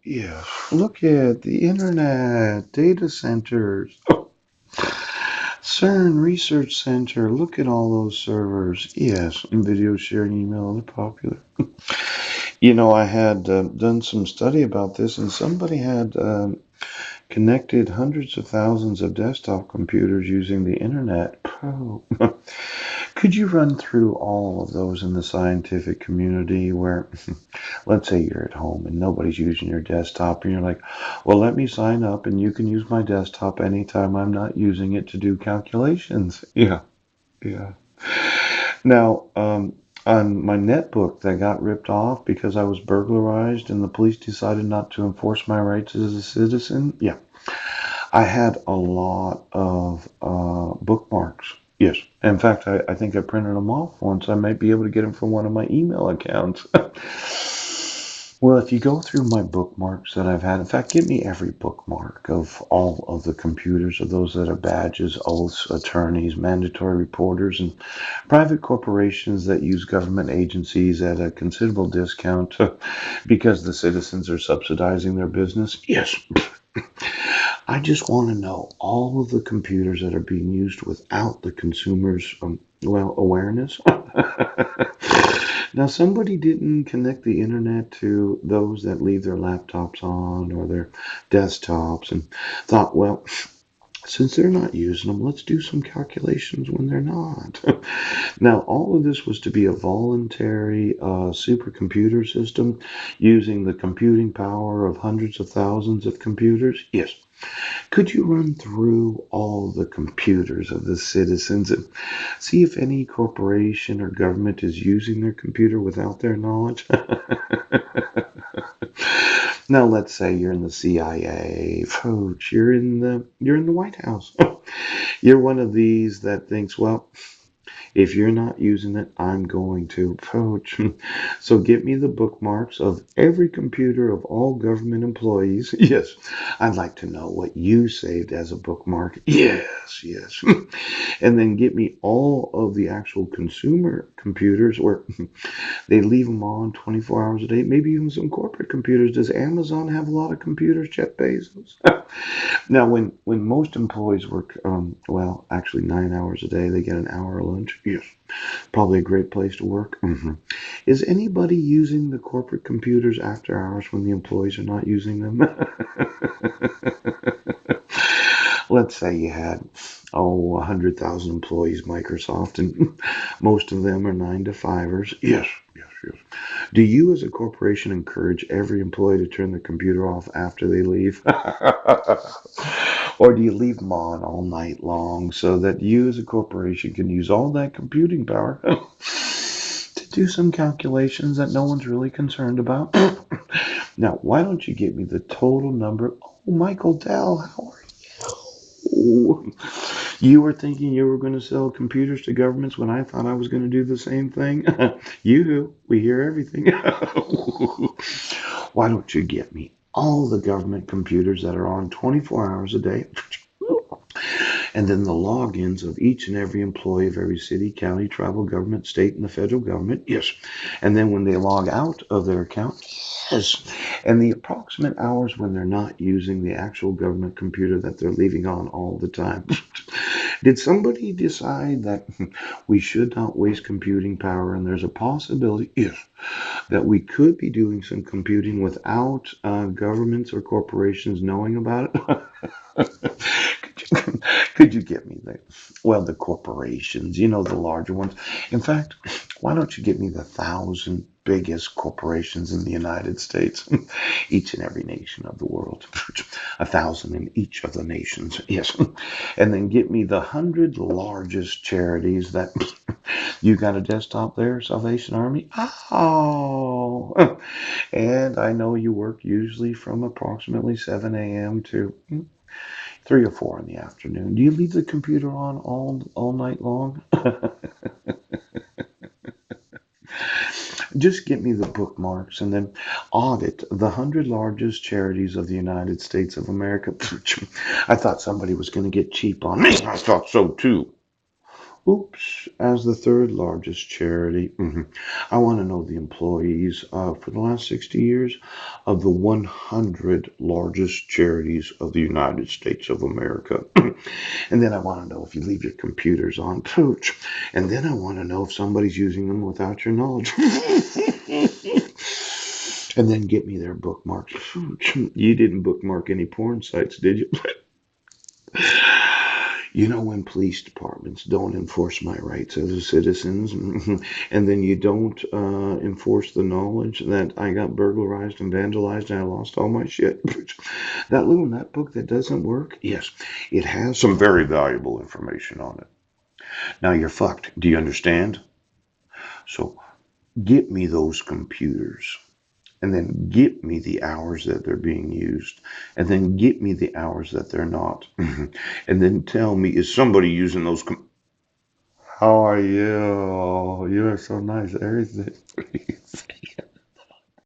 yes. Look at the internet, data centers, CERN Research Center. Look at all those servers. Yes, video sharing email, they're popular. I had done some study about this, and somebody had connected hundreds of thousands of desktop computers using the internet. Oh. Could you run through all of those in the scientific community where, let's say you're at home and nobody's using your desktop, and you're like, well, let me sign up and you can use my desktop anytime I'm not using it to do calculations. Yeah, yeah. Now, on my netbook that got ripped off because I was burglarized and the police decided not to enforce my rights as a citizen. Yeah, I had a lot of bookmarks. Yes. In fact, I think I printed them off once. I might be able to get them from one of my email accounts. Well, if you go through my bookmarks that I've had, in fact, give me every bookmark of all of the computers, of those that are badges, oaths, attorneys, mandatory reporters, and private corporations that use government agencies at a considerable discount because the citizens are subsidizing their business. Yes. I just want to know all of the computers that are being used without the consumer's, awareness. Now, somebody didn't connect the internet to those that leave their laptops on or their desktops and thought, well, since they're not using them, let's do some calculations when they're not. Now, all of this was to be a voluntary supercomputer system using the computing power of hundreds of thousands of computers. Yes. Could you run through all the computers of the citizens and see if any corporation or government is using their computer without their knowledge? Now, let's say you're in the CIA, folks, you're in the White House. You're one of these that thinks, well, if you're not using it, I'm going to poach. So get me the bookmarks of every computer of all government employees. Yes, I'd like to know what you saved as a bookmark. Yes, yes. And then get me all of the actual consumer computers where they leave them on 24 hours a day. Maybe even some corporate computers. Does Amazon have a lot of computers, Jeff Bezos? Now, when most employees work, well, actually 9 hours a day, they get an hour of lunch. Yes, probably a great place to work. Is anybody using the corporate computers after hours when the employees are not using them? Let's say you had, 100,000 employees, Microsoft, and most of them are 9 to 5ers. Yes, yes, yes. Do you, as a corporation, encourage every employee to turn their computer off after they leave? Or do you leave them on all night long so that you, as a corporation, can use all that computing power to do some calculations that no one's really concerned about? Now, why don't you give me the total number? Oh, Michael Dell, how are you? You were thinking you were going to sell computers to governments when I thought I was going to do the same thing? You, we hear everything. Why don't you get me all the government computers that are on 24 hours a day? And then the logins of each and every employee of every city, county, tribal government, state, and the federal government. Yes. And then when they log out of their account, yes. And the approximate hours when they're not using the actual government computer that they're leaving on all the time. Did somebody decide that we should not waste computing power and there's a possibility, yes, that we could be doing some computing without governments or corporations knowing about it? Could you get me the corporations, the larger ones? In fact, why don't you get me the 1,000 biggest corporations in the United States, each and every nation of the world, 1,000 in each of the nations, yes, and then get me the 100 largest charities that you got a desktop there, Salvation Army. Oh, and I know you work usually from approximately 7 a.m. to 3 or 4 in the afternoon. Do you leave the computer on all night long? Just get me the bookmarks and then audit the 100 largest charities of the United States of America. I thought somebody was going to get cheap on me. I thought so too. Oops, as the third largest charity, I want to know the employees for the last 60 years of the 100 largest charities of the United States of America. And then I want to know if you leave your computers on, pooch. And then I want to know if somebody's using them without your knowledge. And then get me their bookmarks. You didn't bookmark any porn sites, did you? You know, when police departments don't enforce my rights as a citizen, and then you don't enforce the knowledge that I got burglarized and vandalized and I lost all my shit. That little netbook that doesn't work, yes, it has some very valuable information on it. Now you're fucked. Do you understand? So get me those computers. And then get me the hours that they're being used, and then get me the hours that they're not, and then tell me, is somebody using those? How are you? You are so nice. Everything.